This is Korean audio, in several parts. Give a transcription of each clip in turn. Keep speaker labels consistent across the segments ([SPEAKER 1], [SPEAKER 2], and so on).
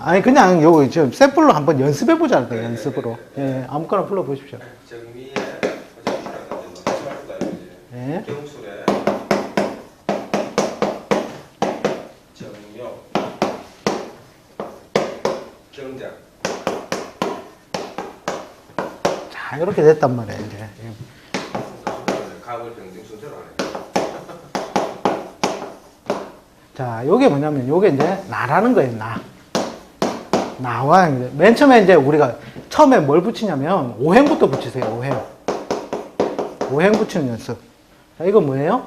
[SPEAKER 1] 아니, 그냥 요거 좀 샘플로 한번 연습해 보자. 연습으로. 예, 아무거나 불러 보십시오.
[SPEAKER 2] 정미의 다시 말해봐 이거지.
[SPEAKER 1] 예.
[SPEAKER 2] 경술의 정력 경장.
[SPEAKER 1] 자, 이렇게 됐단 말이에요, 이제.
[SPEAKER 2] 가을 병정 순서로 하네.
[SPEAKER 1] 자, 요게 뭐냐면, 요게 이제 나라는 거예요, 나. 나와, 이제. 맨 처음에 이제 우리가 처음에 뭘 붙이냐면, 오행부터 붙이세요, 오행. 오행 붙이는 연습. 자, 이건 뭐예요?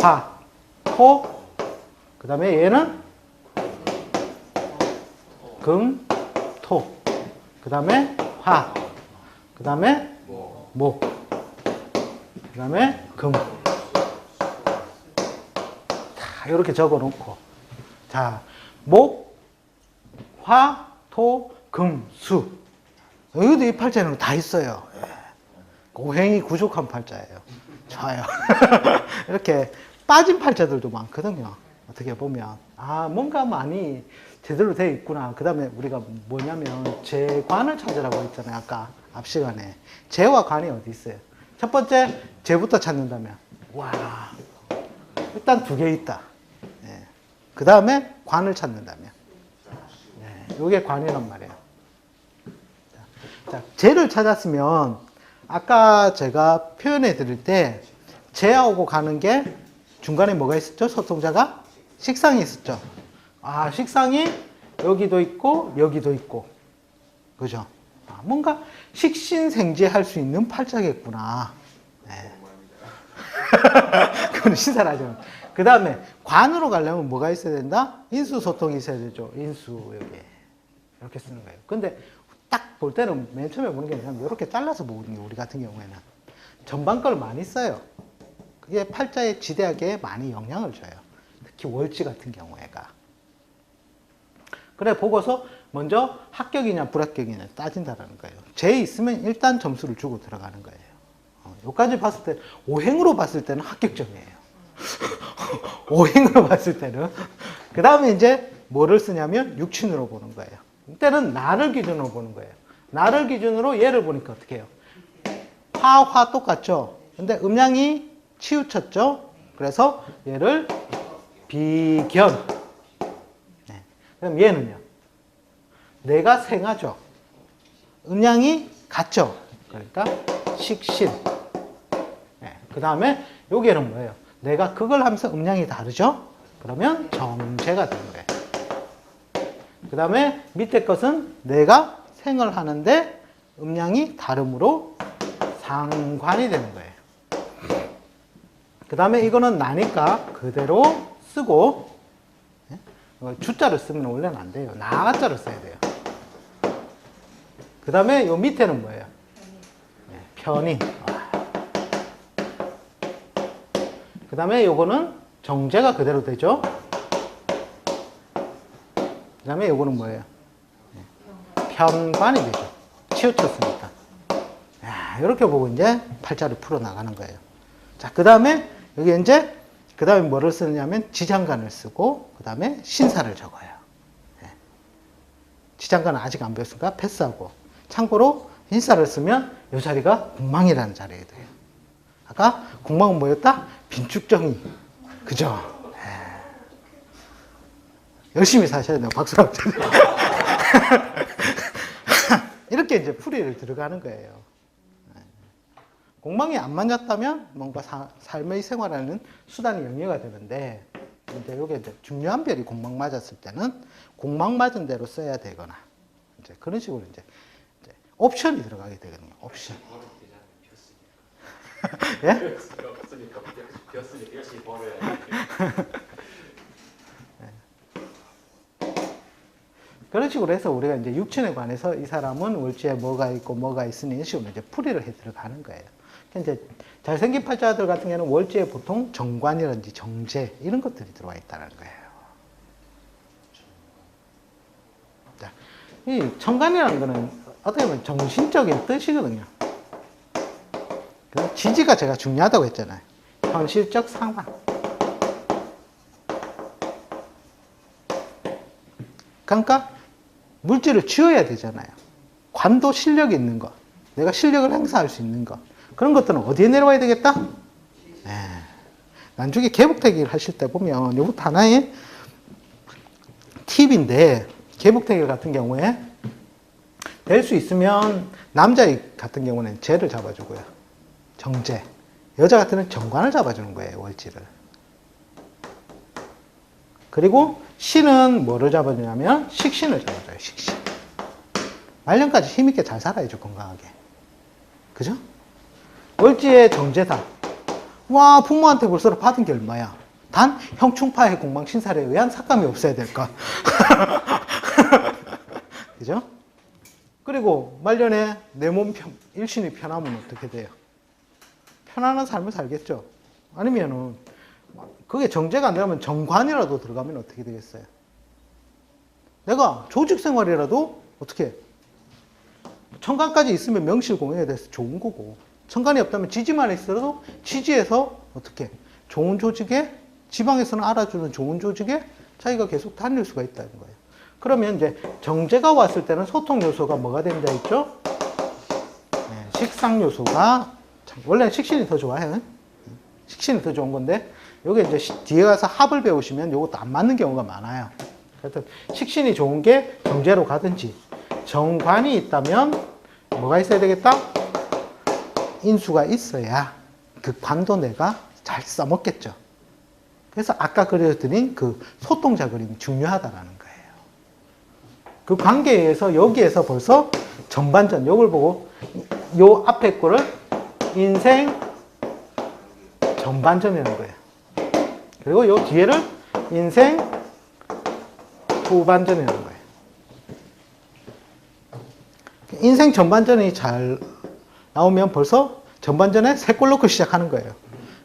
[SPEAKER 1] 화, 토, 그 다음에 얘는 금, 토, 그 다음에 화, 그 다음에 목, 그 다음에 금. 자, 이렇게 적어 놓고. 자, 목, 화, 토, 금, 수. 여기도 이 팔자는 다 있어요. 예. 오행이 구족한 팔자예요. 좋아요. 이렇게 빠진 팔자들도 많거든요. 어떻게 보면. 아, 뭔가 많이 제대로 되어 있구나. 그 다음에 우리가 뭐냐면, 재관을 찾으라고 했잖아요. 아까 앞 시간에. 재와 관이 어디 있어요? 첫 번째, 재부터 찾는다면. 와. 일단 두 개 있다. 예. 그 다음에 관을 찾는다면. 예. 요게 관이란 말이에요. 자, 재를 찾았으면, 아까 제가 표현해 드릴 때, 재하고 가는 게 중간에 뭐가 있었죠? 소통자가? 식상이 있었죠. 아, 식상이 여기도 있고, 여기도 있고. 그죠? 아, 뭔가 식신생재할 수 있는 팔자겠구나. 네. 그건 신사라죠. 그 다음에 관으로 가려면 뭐가 있어야 된다? 인수소통이 있어야 되죠. 인수, 여기. 이렇게 쓰는 거예요. 근데 딱 볼 때는 맨 처음에 보는 게 뭐냐면 이렇게 잘라서 보거든요. 우리 같은 경우에는. 전반 걸 많이 써요. 그게 팔자에 지대하게 많이 영향을 줘요. 특히 월지 같은 경우에가. 그래, 보고서 먼저 합격이냐 불합격이냐 따진다라는 거예요. 재 있으면 일단 점수를 주고 들어가는 거예요. 여기까지 봤을 때, 오행으로 봤을 때는 합격점이에요. 오행으로 봤을 때는. 그 다음에 이제 뭐를 쓰냐면 육친으로 보는 거예요. 이때는 나를 기준으로 보는 거예요. 나를 기준으로 얘를 보니까 어떻게 해요? 화 똑같죠? 근데 음양이 치우쳤죠? 그래서 얘를 비견. 네. 그럼 얘는요? 내가 생하죠? 음양이 같죠? 그러니까 식신. 네. 그 다음에 여기에는 뭐예요? 내가 그걸 하면서 음양이 다르죠? 그러면 정제가 되는 거예요. 그 다음에 밑에 것은 내가 생을 하는데 음양이 다름으로 상관이 되는 거예요. 그 다음에 이거는 나니까 그대로 쓰고, 주자를 쓰면 원래는 안 돼요. 나자를 써야 돼요. 그 다음에 요 밑에는 뭐예요? 편인. 그 다음에 요거는 정제가 그대로 되죠. 그 다음에 요거는 뭐예요? 편관이 되죠. 치우쳤으니까. 이렇게 보고 이제 팔자를 풀어 나가는 거예요. 자, 그 다음에 여기 이제 그 다음에 뭐를 쓰느냐면 지장간을 쓰고 그 다음에 신사를 적어요. 지장간은 아직 안 배웠으니까 패스하고. 참고로 신사를 쓰면 이 자리가 공망이라는 자리가 돼요. 아까 공망은 뭐였다? 빈축정이. 그죠? 열심히 사셔야 돼요. 박수 한번 쳐주세요. 이렇게 이제 풀이를 들어가는 거예요. 공망이 안 맞았다면 뭔가 삶의 생활하는 수단이 영위가 되는데, 이제 이게 이제 중요한 별이 공망 맞았을 때는 공망 맞은 대로 써야 되거나, 이제 그런 식으로 이제 옵션이 들어가게 되거든요. 옵션. 예?
[SPEAKER 2] 비었으니까 열심히 벌어야
[SPEAKER 1] 그런 식으로 해서 우리가 이제 육친에 관해서 이 사람은 월지에 뭐가 있고 뭐가 있으니 이런 식으로 이제 풀이를 해 들어가는 거예요. 이제 잘생긴 팔자들 같은 경우는 월지에 보통 정관이라든지 정제 이런 것들이 들어와 있다는 거예요. 자, 이 정관이라는 거는 어떻게 보면 정신적인 뜻이거든요. 지지가 제가 중요하다고 했잖아요. 현실적 상황. 그러니까 물질을 쥐어야 되잖아요. 관도 실력이 있는 것, 내가 실력을 행사할 수 있는 것, 그런 것들은 어디에 내려와야 되겠다? 나중에 개복대기를 하실 때 보면 이것도 하나의 팁인데, 개복대기 같은 경우에 될 수 있으면 남자 같은 경우는 재를 잡아주고요. 정재. 여자 같은 경우는 정관을 잡아주는 거예요, 월지를. 그리고 신은 뭐를 잡아주냐면 식신을 잡아줘요, 식신. 말년까지 힘있게 잘 살아야죠, 건강하게. 그죠? 월지의 정제다. 와, 부모한테 벌써 받은 게 얼마야? 단 형충파의 공망신살에 의한 삭감이 없어야 될까? 그죠? 그리고 말년에 내 몸 일신이 편하면 어떻게 돼요? 편안한 삶을 살겠죠? 아니면은 그게 정제가 안 되면 정관이라도 들어가면 어떻게 되겠어요? 내가 조직 생활이라도 어떻게 천간까지 있으면 명실공예에 대해서 좋은 거고, 천간이 없다면 지지만 있어도 지지에서 어떻게 좋은 조직에, 지방에서는 알아주는 좋은 조직에 자기가 계속 다닐 수가 있다는 거예요. 그러면 이제 정제가 왔을 때는 소통 요소가 뭐가 된다 했죠? 식상 요소가, 원래는 식신이 더 좋아요. 식신이 더 좋은 건데, 요게 이제 뒤에 가서 합을 배우시면 요것도 안 맞는 경우가 많아요. 그래서 식신이 좋은 게 정제로 가든지, 정관이 있다면 뭐가 있어야 되겠다? 인수가 있어야 그 관도 내가 잘 써먹겠죠. 그래서 아까 그려드린 그 소통자 그림이 중요하다라는 거예요. 그 관계에 의해서 여기에서 벌써 전반전, 요걸 보고 요 앞에 거를 인생 전반전이라는 거예요. 그리고 요 뒤에를 인생 후반전이라는 거예요. 인생 전반전이 잘 나오면 벌써 전반전에 3골 넣고 시작하는 거예요.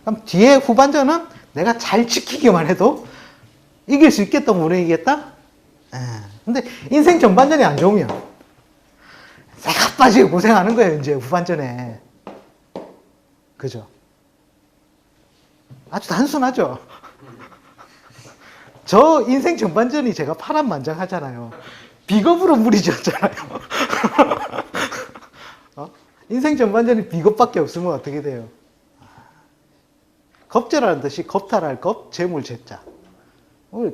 [SPEAKER 1] 그럼 뒤에 후반전은 내가 잘 지키기만 해도 이길 수 있겠다, 못 이기겠다? 근데 인생 전반전이 안 좋으면 새가 빠지게 고생하는 거예요, 이제 후반전에. 그죠? 아주 단순하죠? 저 인생 전반전이 제가 파란만장하잖아요. 비겁으로 무리지었잖아요. 인생 전반전이 비겁밖에 없으면 어떻게 돼요? 겁재라는 뜻이 겁탈할 겁, 재물 재자.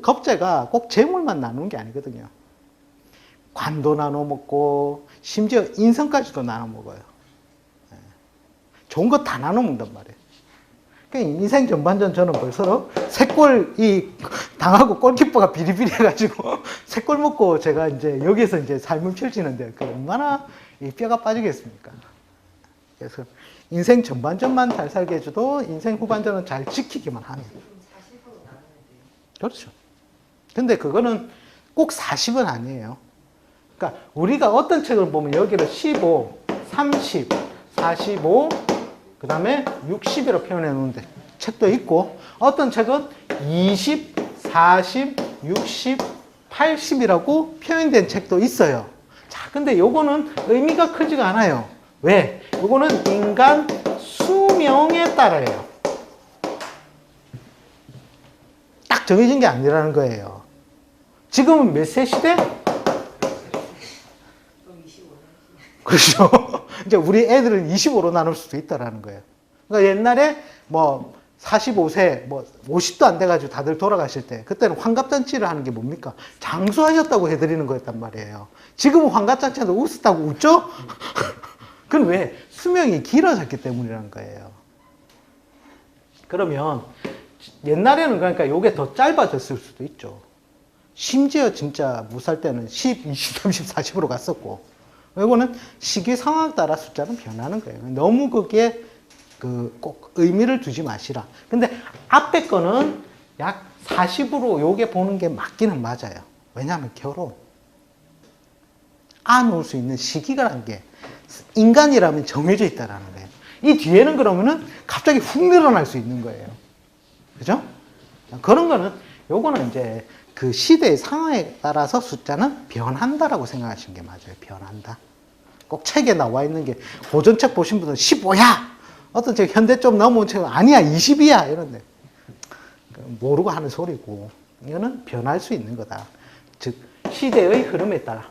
[SPEAKER 1] 겁재가 꼭 재물만 나누는 게 아니거든요. 관도 나눠 먹고 심지어 인성까지도 나눠 먹어요. 좋은 거 다 나눠 먹는단 말이에요. 그러니까 인생 전반전 저는 벌써 3골 당하고 골키퍼가 비리비리 해가지고 3골 먹고 제가 이제 여기서 이제 삶을 펼치는데 그 얼마나 이 뼈가 빠지겠습니까? 그래서 인생 전반전만 잘 살게 해줘도 인생 후반전은 잘 지키기만 하면. 그렇죠. 근데 그거는 꼭 40은 아니에요. 그러니까 우리가 어떤 책을 보면 여기를 15, 30, 45, 그 다음에 60이라고 표현해 놓는데 책도 있고, 어떤 책은 20, 40, 60, 80이라고 표현된 책도 있어요. 자, 근데 요거는 의미가 크지가 않아요. 왜? 요거는 인간 수명에 따라요. 딱 정해진 게 아니라는 거예요. 지금은 몇 세 시대? 그렇죠. 이제 우리 애들은 25로 나눌 수도 있다라는 거예요. 그러니까 옛날에 뭐 45세, 뭐 50도 안 돼가지고 다들 돌아가실 때, 그때는 환갑잔치를 하는 게 뭡니까? 장수하셨다고 해드리는 거였단 말이에요. 지금은 환갑잔치한테 웃었다고 웃죠? 그건 왜? 수명이 길어졌기 때문이라는 거예요. 그러면 옛날에는 그러니까 요게 더 짧아졌을 수도 있죠. 심지어 진짜 무살 때는 10, 20, 30, 40으로 갔었고, 이거는 시기 상황 따라 숫자는 변하는 거예요. 너무 그게 꼭 의미를 두지 마시라. 근데 앞에 거는 약 40으로 요게 보는 게 맞기는 맞아요. 왜냐하면 결혼. 안 올 수 있는 시기라는 게 인간이라면 정해져 있다라는 거예요. 이 뒤에는 그러면은 갑자기 훅 늘어날 수 있는 거예요. 그죠? 그런 거는, 요거는 이제 그 시대의 상황에 따라서 숫자는 변한다라고 생각하시는 게 맞아요. 변한다. 꼭 책에 나와 있는 게, 고전책 보신 분들은 15야! 어떤 책, 현대 좀 넘어온 책은 아니야, 20이야! 이런데. 모르고 하는 소리고, 이거는 변할 수 있는 거다. 즉, 시대의 흐름에 따라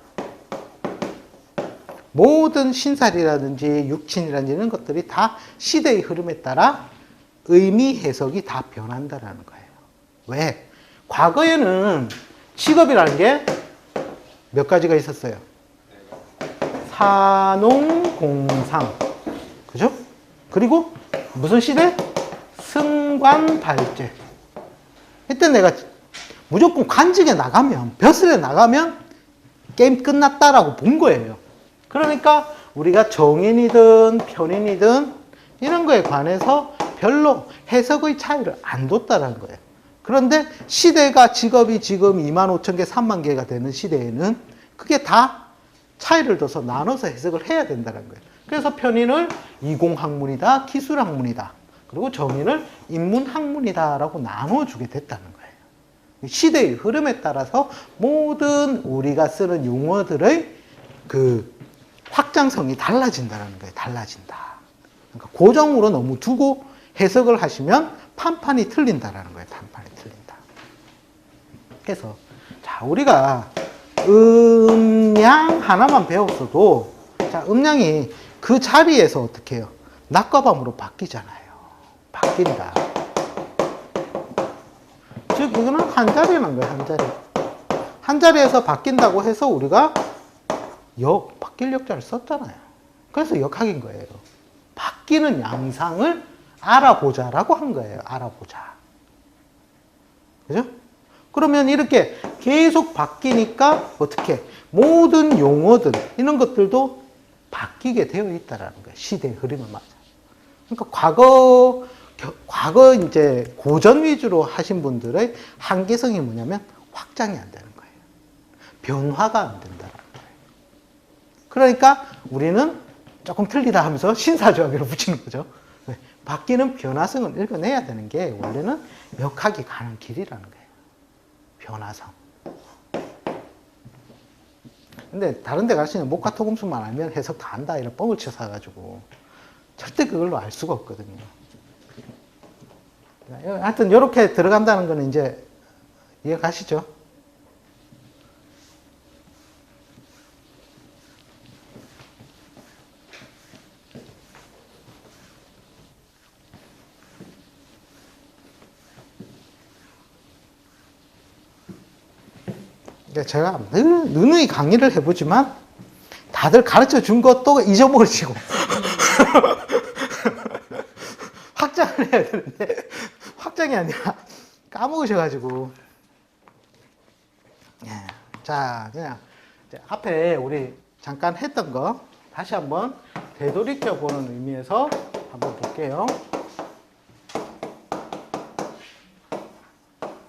[SPEAKER 1] 모든 신살이라든지 육친이라든지 이런 것들이 다 시대의 흐름에 따라 의미 해석이 다 변한다라는 거예요. 왜? 과거에는 직업이라는 게 몇 가지가 있었어요. 산농공상, 그죠? 그리고 무슨 시대? 승관발제. 이때 내가 무조건 관직에 나가면, 벼슬에 나가면 게임 끝났다라고 본 거예요. 그러니까 우리가 정인이든 편인이든 이런 거에 관해서 별로 해석의 차이를 안 뒀다는 거예요. 그런데 시대가 직업이 지금 25,000개, 3만 개가 되는 시대에는 그게 다 차이를 둬서 나눠서 해석을 해야 된다는 거예요. 그래서 편인을 이공학문이다, 기술학문이다, 그리고 정인을 인문학문이다라고 나눠주게 됐다는 거예요. 시대의 흐름에 따라서 모든 우리가 쓰는 용어들의 그 확장성이 달라진다는 거예요. 달라진다. 그러니까 고정으로 너무 두고 해석을 하시면 판판이 틀린다라는 거예요. 판판이 틀린다. 그래서 자, 우리가 음양 하나만 배웠어도 자, 음양이 그 자리에서 어떻게 해요? 낮과 밤으로 바뀌잖아요. 바뀐다. 즉 이거는 한 자리라는 거예요. 한 자리. 한 자리에서 바뀐다고 해서 우리가 바뀔 역자를 썼잖아요. 그래서 역학인 거예요. 바뀌는 양상을 알아보자라고 한 거예요. 알아보자. 그죠? 그러면 이렇게 계속 바뀌니까 어떻게 모든 용어들 이런 것들도 바뀌게 되어 있다라는 거예요. 시대의 흐름에 맞아. 그러니까 과거 이제 고전 위주로 하신 분들의 한계성이 뭐냐면 확장이 안 되는 거예요. 변화가 안 된다는 거예요. 그러니까 우리는 조금 틀리다 하면서 신사조합으로 붙이는 거죠. 바뀌는 변화성을 읽어내야 되는 게 원래는 역학이 가는 길이라는 거예요. 변화성. 근데 다른 데 가시면 목화토금수만 알면 해석 다 한다 이런 뻥을 쳐서 절대 그걸로 알 수가 없거든요. 하여튼 이렇게 들어간다는 거는 이제 이해가시죠? 제가 누누이 강의를 해보지만 다들 가르쳐 준 것도 잊어버리시고 확장을 해야 되는데 확장이 아니라 까먹으셔가지고 자 그냥 앞에 우리 잠깐 했던 거 다시 한번 되돌이켜 보는 의미에서 한번 볼게요.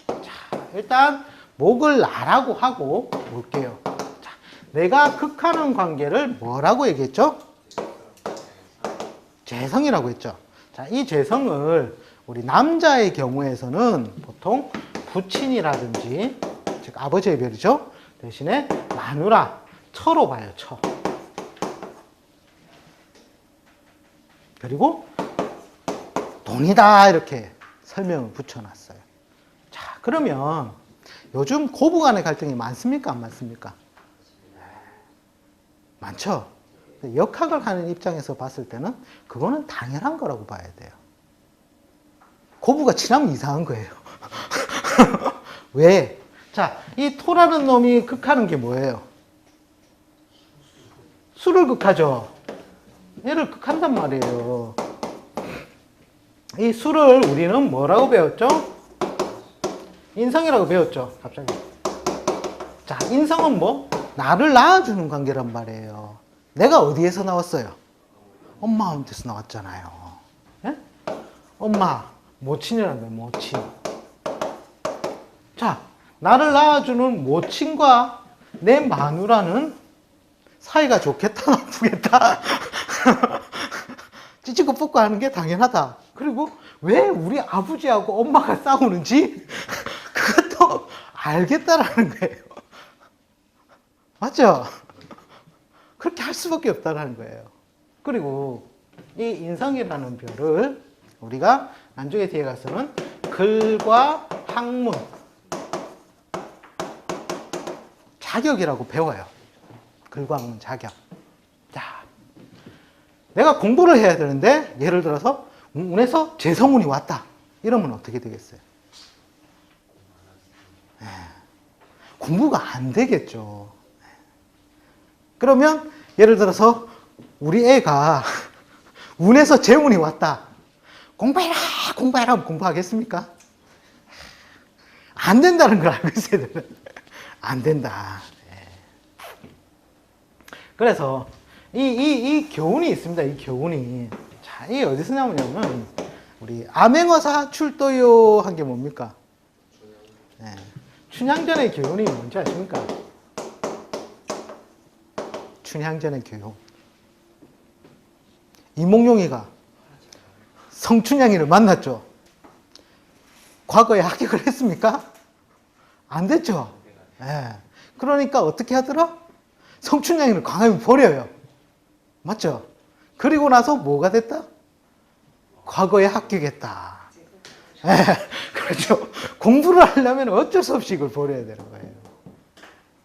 [SPEAKER 1] 자 일단 목을 나라고 하고 볼게요. 자, 내가 극하는 관계를 뭐라고 얘기했죠? 재성이라고 했죠. 자, 이 재성을 우리 남자의 경우에서는 보통 부친이라든지 즉 아버지의 별이죠. 대신에 마누라, 처로 봐요. 처. 그리고 돈이다 이렇게 설명을 붙여놨어요. 자, 그러면 요즘 고부간의 갈등이 많습니까? 안 많습니까? 많죠? 역학을 하는 입장에서 봤을 때는 그거는 당연한 거라고 봐야 돼요. 고부가 친하면 이상한 거예요. 왜? 자, 이 토라는 놈이 극하는 게 뭐예요? 수를 극하죠. 얘를 극한단 말이에요. 이 수를 우리는 뭐라고 배웠죠? 인성이라고 배웠죠. 갑자기. 자, 인성은 뭐? 나를 낳아주는 관계란 말이에요. 내가 어디에서 나왔어요? 엄마한테서 나왔잖아요. 예? 엄마, 모친이라는 거예요. 모친. 자, 나를 낳아주는 모친과 내 마누라는 사이가 좋겠다, 나쁘겠다. 찌찌고 뽑고 하는 게 당연하다. 그리고 왜 우리 아버지하고 엄마가 싸우는지 그것도 알겠다라는 거예요. 맞죠? 그렇게 할 수밖에 없다는 거예요. 그리고 이 인성이라는 별을 우리가 나중에 뒤에 가서는 글과 학문, 자격이라고 배워요. 글과학문 자격. 자, 내가 공부를 해야 되는데 예를 들어서 운에서 재성운이 왔다. 이러면 어떻게 되겠어요? 공부가 안 되겠죠. 그러면 예를 들어서 우리 애가 운에서 재운이 왔다. 공부해라, 공부해라 하면 공부하겠습니까? 안 된다는 걸 알고 있어야 되는. 안 된다. 그래서 이 교훈이 있습니다. 이 교훈이. 자, 이 어디서 나오냐면 우리 암행어사 출도요 한 게 뭡니까? 춘향전의 교훈이 뭔지 아십니까? 춘향전의 교훈. 이몽룡이가 성춘향이를 만났죠. 과거에 합격을 했습니까? 안 됐죠. 그러니까 어떻게 하더라? 성춘향이를 광함이 버려요. 맞죠? 그리고 나서 뭐가 됐다? 과거에 합격했다. 그렇죠. 공부를 하려면 어쩔 수 없이 이걸 버려야 되는 거예요.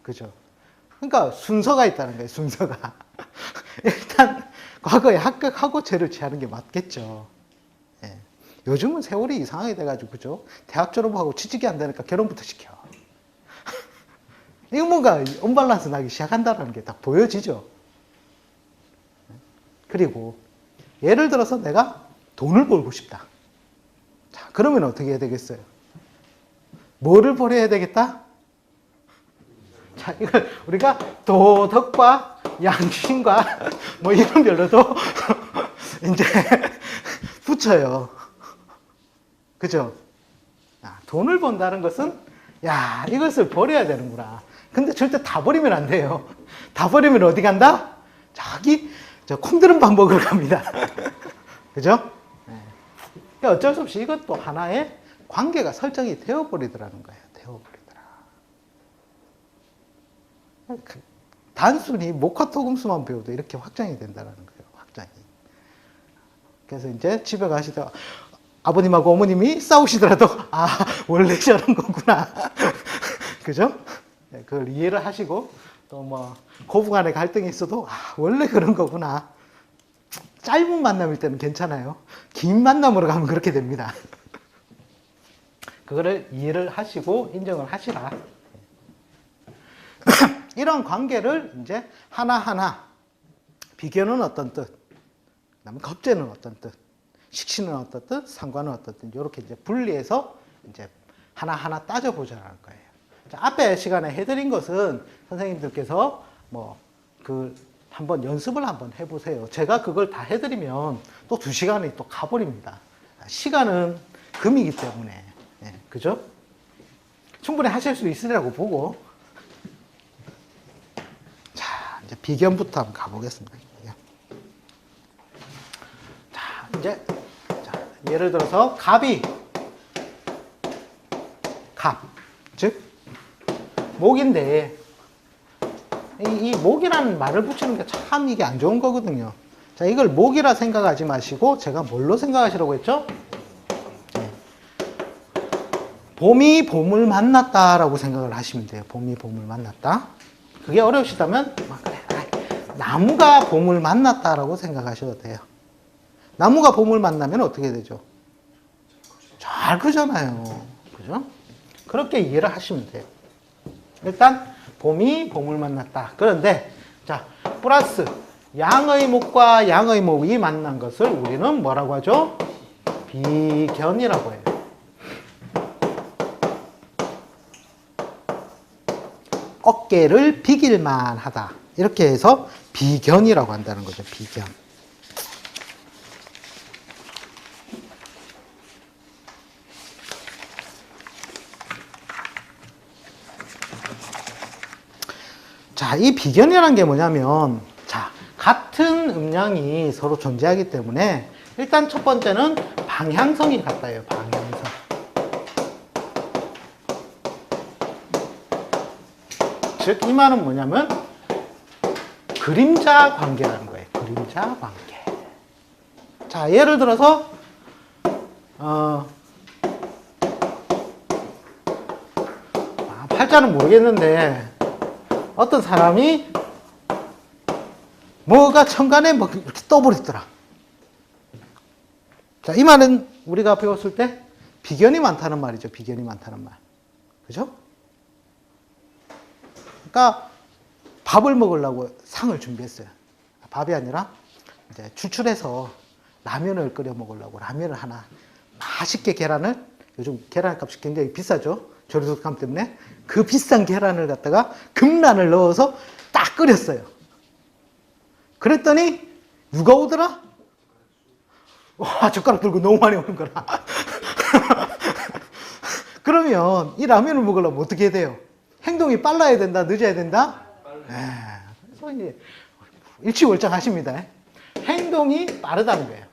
[SPEAKER 1] 그죠? 그러니까 순서가 있다는 거예요, 순서가. 일단, 과거에 합격하고 죄를 취하는 게 맞겠죠. 요즘은 세월이 이상하게 돼가지고, 그죠? 대학 졸업하고 취직이 안 되니까 결혼부터 시켜. 이거 뭔가 언밸런스 나기 시작한다는 게 딱 보여지죠. 그리고, 예를 들어서 내가 돈을 벌고 싶다. 자, 그러면 어떻게 해야 되겠어요? 뭐를 버려야 되겠다? 자, 이걸 우리가 도덕과 양심과 뭐 이런 별로도 이제 붙여요. 그죠? 돈을 번다는 것은, 야, 이것을 버려야 되는구나. 근데 절대 다 버리면 안 돼요. 다 버리면 어디 간다? 저기, 콩드름 밥 먹으러 갑니다. 그죠? 어쩔 수 없이 이것도 하나의 관계가 설정이 되어버리더라는 거예요. 되어버리더라. 단순히 목화토금수만 배워도 이렇게 확장이 된다는 거예요. 확장이. 그래서 이제 집에 가시다가 아버님하고 어머님이 싸우시더라도 원래 저런 거구나. 그죠? 그걸 이해를 하시고 또 뭐 고부간에 갈등이 있어도 원래 그런 거구나. 짧은 만남일 때는 괜찮아요. 긴 만남으로 가면 그렇게 됩니다. 그거를 이해를 하시고 인정을 하시라. 이런 관계를 이제 하나하나 비견은 어떤 뜻, 그다음에 겁재는 어떤 뜻, 식신은 어떤 뜻, 상관은 어떤 뜻, 이렇게 이제 분리해서 이제 하나하나 따져보자는 거예요. 자, 앞에 시간에 해드린 것은 선생님들께서 한번 연습을 한번 해보세요. 제가 그걸 다 해드리면 또 2시간이 또 가버립니다. 시간은 금이기 때문에. 그죠? 충분히 하실 수 있으리라고 보고. 자, 이제 비견부터 한번 가보겠습니다. 자, 이제, 예를 들어서 갑이, 즉, 목인데, 이 목이라는 말을 붙이는 게 참 이게 안 좋은 거거든요. 자, 이걸 목이라 생각하지 마시고 제가 뭘로 생각하시라고 했죠? 봄이 봄을 만났다라고 생각을 하시면 돼요. 봄이 봄을 만났다. 그게 어려우시다면 나무가 봄을 만났다라고 생각하셔도 돼요. 나무가 봄을 만나면 어떻게 되죠? 잘 크잖아요. 그죠? 그렇게 이해를 하시면 돼요. 일단 봄이 봄을 만났다. 그런데 자, 플러스 양의 목과 양의 목이 만난 것을 우리는 뭐라고 하죠? 비견이라고 해요. 어깨를 비길만 하다. 이렇게 해서 비견이라고 한다는 거죠. 비견. 자, 이 비견이라는 게 뭐냐면, 자, 같은 음량이 서로 존재하기 때문에, 일단 첫 번째는 방향성이 같다예요, 방향성. 즉, 이 말은 뭐냐면, 그림자 관계라는 거예요, 그림자 관계. 자, 예를 들어서, 팔자는 모르겠는데, 어떤 사람이 뭐가 천간에 뭐 이렇게 떠버렸더라. 자, 이 말은 우리가 배웠을 때 비견이 많다는 말이죠. 비견이 많다는 말. 그죠? 그러니까 밥을 먹으려고 상을 준비했어요. 밥이 아니라 이제 추출해서 라면을 끓여 먹으려고 라면을 하나 맛있게 계란을, 요즘 계란 값이 굉장히 비싸죠. 조류독감 때문에 그 비싼 계란을 갖다가 금란을 넣어서 딱 끓였어요. 그랬더니 누가 오더라? 와, 젓가락 들고 너무 많이 오는 거라. 그러면 이 라면을 먹으려면 어떻게 해야 돼요? 행동이 빨라야 된다, 늦어야 된다? 그래서 이제 일치월장하십니다. 행동이 빠르다는 거예요.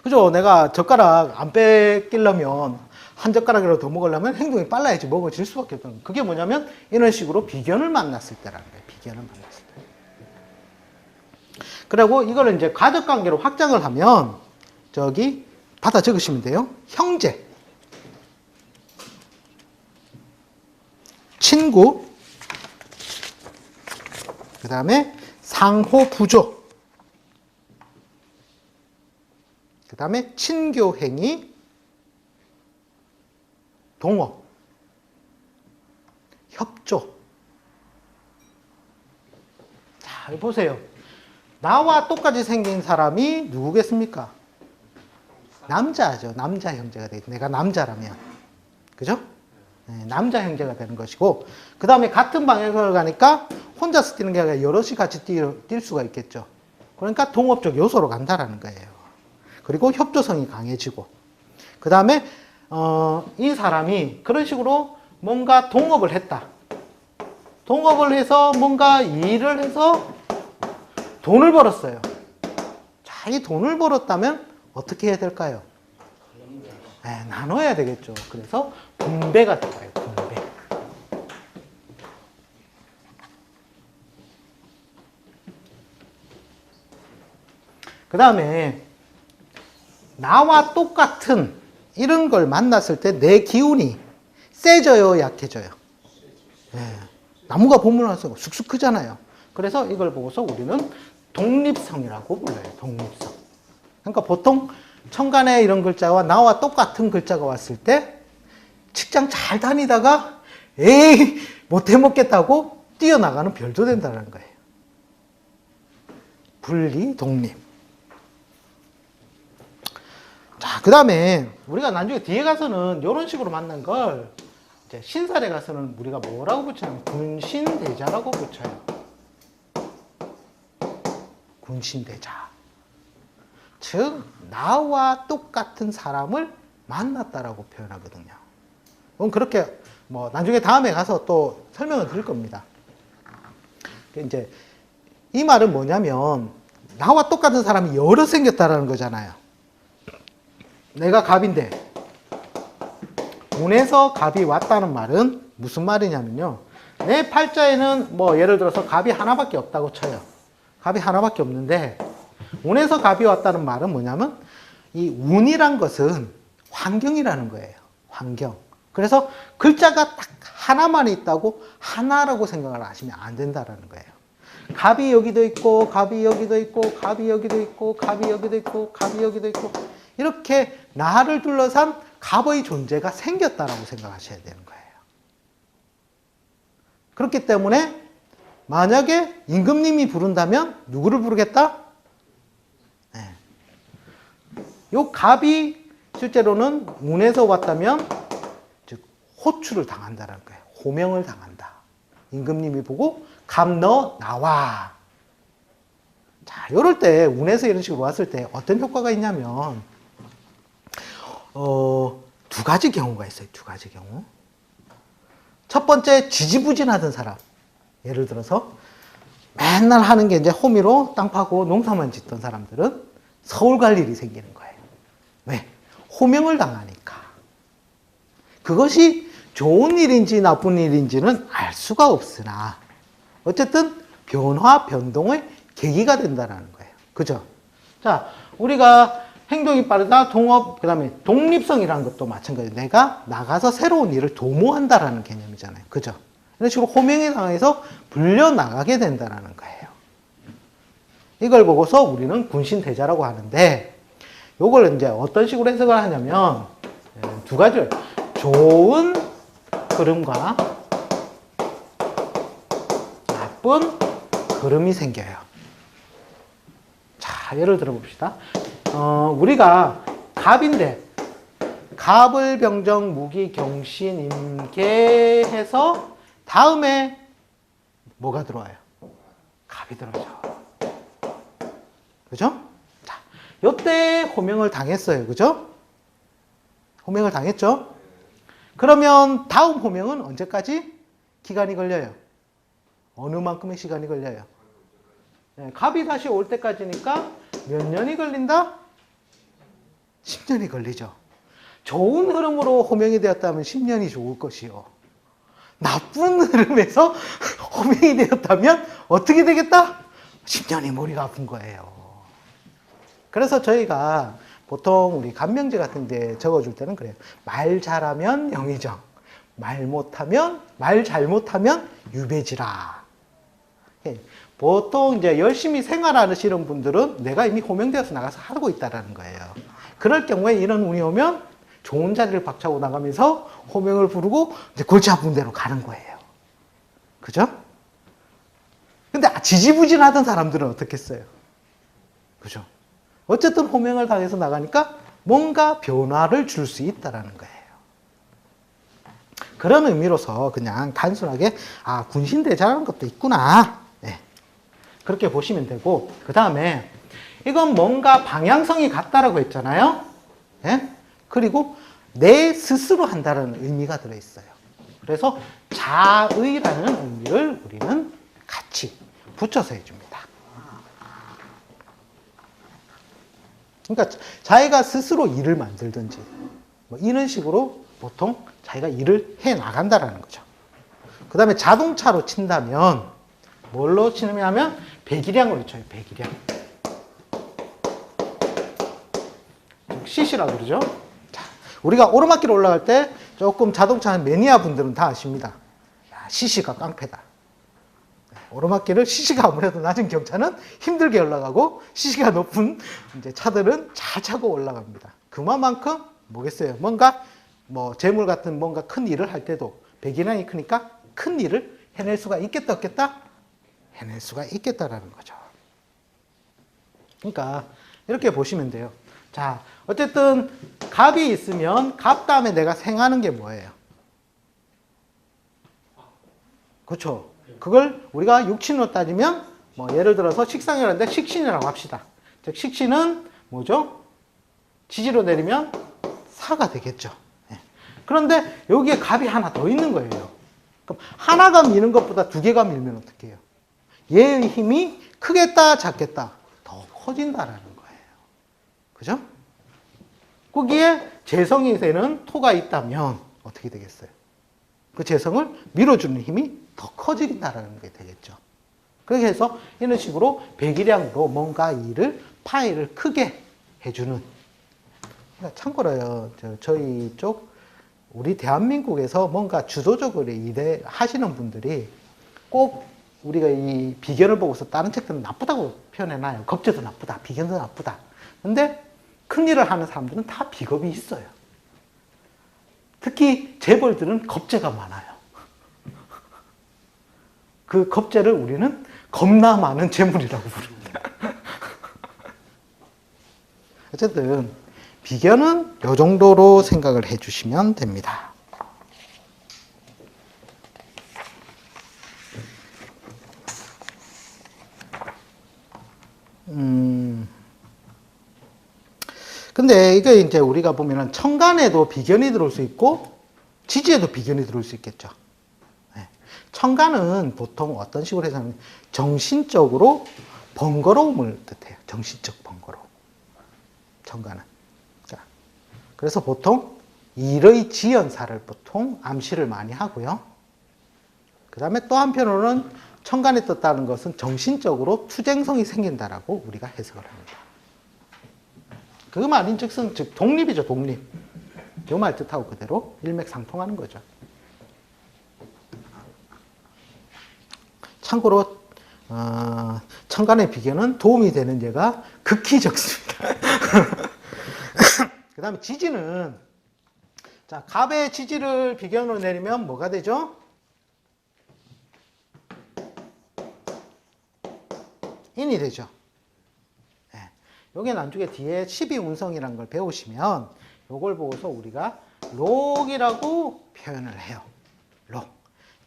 [SPEAKER 1] 그죠? 내가 젓가락 안 뺏기려면 한 젓가락이라도 더 먹으려면 행동이 빨라야지 먹어질 수밖에 없다는 거예요. 그게 뭐냐면 이런 식으로 비견을 만났을 때라는 거예요. 비견을 만났을 때. 그리고 이거를 이제 가족관계로 확장을 하면 저기 받아 적으시면 돼요. 형제, 친구, 그 다음에 상호 부조, 그 다음에 친교행위, 동업, 협조. 자, 여기 보세요. 나와 똑같이 생긴 사람이 누구겠습니까? 남자죠. 남자 형제가 되겠죠. 내가 남자라면. 그죠? 네, 남자 형제가 되는 것이고, 그 다음에 같은 방향을 가니까 혼자서 뛰는 게 아니라 여럿이 같이 뛸 수가 있겠죠. 그러니까 동업적 요소로 간다라는 거예요. 그리고 협조성이 강해지고, 그 다음에 이 사람이 그런 식으로 뭔가 동업을 했다. 동업을 해서 뭔가 일을 해서 돈을 벌었어요. 자, 이 돈을 벌었다면 어떻게 해야 될까요? 네, 나눠야 되겠죠. 그래서 분배가 될까요? 분배. 그 다음에 나와 똑같은 이런 걸 만났을 때 내 기운이 세져요, 약해져요? 네. 나무가 봄을 와서 쑥쑥 크잖아요. 그래서 이걸 보고서 우리는 독립성이라고 불러요. 독립성. 그러니까 보통 천간에 이런 글자와 나와 똑같은 글자가 왔을 때 직장 잘 다니다가 에이 못해 먹겠다고 뛰어나가는 별도 된다는 거예요. 분리, 독립. 자, 그 다음에 우리가 나중에 뒤에 가서는 이런 식으로 만난 걸 이제 신살에 가서는 우리가 뭐라고 붙이냐면 군신대자라고 붙여요. 군신대자. 즉, 나와 똑같은 사람을 만났다라고 표현하거든요. 그럼 그렇게 뭐 나중에 다음에 가서 또 설명을 드릴 겁니다. 이제 이 말은 뭐냐면 나와 똑같은 사람이 여러 생겼다라는 거잖아요. 내가 갑인데 운에서 갑이 왔다는 말은 무슨 말이냐면요. 내 팔자에는 뭐 예를 들어서 갑이 하나밖에 없다고 쳐요. 갑이 하나밖에 없는데 운에서 갑이 왔다는 말은 뭐냐면 이 운이란 것은 환경이라는 거예요. 환경. 그래서 글자가 딱 하나만 있다고 하나라고 생각을 하시면 안 된다라는 거예요. 갑이 여기도 있고 갑이 여기도 있고 갑이 여기도 있고 갑이 여기도 있고 갑이 여기도 있고 이렇게 나를 둘러싼 갑의 존재가 생겼다라고 생각하셔야 되는 거예요. 그렇기 때문에 만약에 임금님이 부른다면 누구를 부르겠다? 네. 요 갑이 실제로는 운에서 왔다면 즉 호출을 당한다는 거예요. 호명을 당한다. 임금님이 보고 갑 너 나와. 자, 요럴 때 운에서 이런 식으로 왔을 때 어떤 효과가 있냐면 두 가지 경우가 있어요. 두 가지 경우. 첫 번째, 지지부진하던 사람. 예를 들어서 맨날 하는 게 이제 호미로 땅 파고 농사만 짓던 사람들은 서울 갈 일이 생기는 거예요. 왜? 호명을 당하니까. 그것이 좋은 일인지 나쁜 일인지는 알 수가 없으나 어쨌든 변화, 변동의 계기가 된다는 거예요. 그죠? 자, 우리가 행동이 빠르다, 동업, 그 다음에 독립성이라는 것도 마찬가지예요. 내가 나가서 새로운 일을 도모한다라는 개념이잖아요. 그죠? 이런 식으로 호명에 당해서 불려나가게 된다는 거예요. 이걸 보고서 우리는 군신대자라고 하는데, 요걸 이제 어떤 식으로 해석을 하냐면, 두 가지를, 좋은 흐름과 나쁜 흐름이 생겨요. 자, 예를 들어 봅시다. 우리가 갑인데, 갑을 병정 무기 경신 임계 해서 다음에 뭐가 들어와요? 갑이 들어오죠. 그죠? 자, 요때 호명을 당했어요. 그죠? 호명을 당했죠? 그러면 다음 호명은 언제까지 기간이 걸려요? 어느 만큼의 시간이 걸려요? 네, 갑이 다시 올 때까지니까 몇 년이 걸린다? 10년이 걸리죠. 좋은 흐름으로 호명이 되었다면 10년이 좋을 것이요. 나쁜 흐름에서 호명이 되었다면 어떻게 되겠다? 10년이 머리가 아픈 거예요. 그래서 저희가 보통 우리 간명제 같은 데 적어줄 때는 그래요. 말 잘하면 영의정, 말 잘못하면 유배지라. 보통 이제 열심히 생활하시는 분들은 내가 이미 호명되어서 나가서 하고 있다는 거예요. 그럴 경우에 이런 운이 오면 좋은 자리를 박차고 나가면서 호명을 부르고 이제 골치 아픈 데로 가는 거예요. 그죠? 근데 지지부진하던 사람들은 어떻겠어요? 그죠? 어쨌든 호명을 당해서 나가니까 뭔가 변화를 줄 수 있다는 거예요. 그런 의미로서 그냥 단순하게 군신대자라는 것도 있구나. 네. 그렇게 보시면 되고, 그 다음에 이건 뭔가 방향성이 같다라고 했잖아요. 네? 그리고 내 스스로 한다는 의미가 들어있어요. 그래서 자의라는 의미를 우리는 같이 붙여서 해줍니다. 그러니까 자기가 스스로 일을 만들든지 뭐 이런 식으로 보통 자기가 일을 해 나간다라는 거죠. 그 다음에 자동차로 친다면 뭘로 치느냐면 배기량으로 쳐요. 배기량. CC라고 그러죠. 자, 우리가 오르막길 올라갈 때 조금 자동차 매니아 분들은 다 아십니다. 야, CC가 깡패다. 오르막길을 CC가 아무래도 낮은 경차는 힘들게 올라가고 CC가 높은 이제 차들은 잘 차고 올라갑니다. 그만큼 뭐겠어요? 뭔가 뭐 재물 같은 뭔가 큰 일을 할 때도 배기량이 크니까 큰 일을 해낼 수가 있겠다 없겠다? 해낼 수가 있겠다라는 거죠. 그러니까 이렇게 보시면 돼요. 자, 어쨌든 갑이 있으면 갑 다음에 내가 생하는 게 뭐예요? 그렇죠. 그걸 우리가 육친으로 따지면 뭐 예를 들어서 식상이라는데 식신이라고 합시다. 즉 식신은 뭐죠? 지지로 내리면 사가 되겠죠. 네. 그런데 여기에 갑이 하나 더 있는 거예요. 그럼 하나가 미는 것보다 두 개가 밀면 어떻게 해요? 얘의 힘이 크겠다 작겠다? 더 커진다라는 거예요. 그죠? 거기에 재성이 되는 토가 있다면 어떻게 되겠어요? 그 재성을 밀어주는 힘이 더 커진다라는 게 되겠죠. 그렇게 해서 이런 식으로 배기량으로 뭔가 일을, 파일을 크게 해주는. 그러니까 참고로요, 저희 쪽, 우리 대한민국에서 뭔가 주도적으로 일을 하시는 분들이 꼭 우리가 이 비견을 보고서 다른 책들은 나쁘다고 표현해놔요. 겁재도 나쁘다, 비견도 나쁘다. 근데 큰 일을 하는 사람들은 다 비겁이 있어요. 특히 재벌들은 겁재가 많아요. 그 겁재를 우리는 겁나 많은 재물이라고 부릅니다. 어쨌든 비견은 이 정도로 생각을 해주시면 됩니다. 근데 이게 이제 우리가 보면은 천간에도 비견이 들어올 수 있고 지지에도 비견이 들어올 수 있겠죠. 네. 천간은 보통 어떤 식으로 해서 하면 정신적으로 번거로움을 뜻해요. 정신적 번거로움. 천간은. 자, 그래서 보통 일의 지연사를 보통 암시를 많이 하고요. 그 다음에 또 한편으로는 천간에 떴다는 것은 정신적으로 투쟁성이 생긴다라고 우리가 해석을 합니다. 그 말인즉슨 즉 독립이죠, 독립. 요 말 뜻하고 그대로 일맥상통하는 거죠. 참고로 천간의 비견은 도움이 되는 예가 극히 적습니다. 그 다음에 지지는, 자, 갑의 지지를 비견으로 내리면 뭐가 되죠? 인이 되죠. 네. 요게 나중에 뒤에 12운성이라는 걸 배우시면 요걸 보고서 우리가 록이라고 표현을 해요. 록.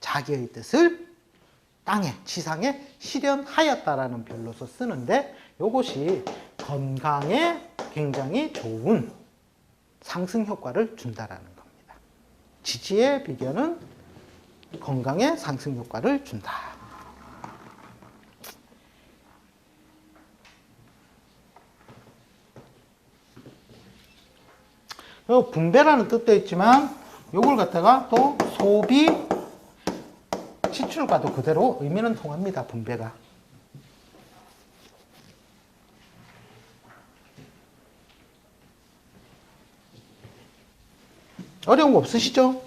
[SPEAKER 1] 자기의 뜻을 땅에, 지상에 실현하였다라는 별로서 쓰는데 요것이 건강에 굉장히 좋은 상승 효과를 준다라는 겁니다. 지지의 비견은 건강에 상승 효과를 준다. 분배라는 뜻도 있지만 요걸 갖다가 또 소비, 지출과도 그대로 의미는 통합니다. 분배가. 어려운 거 없으시죠?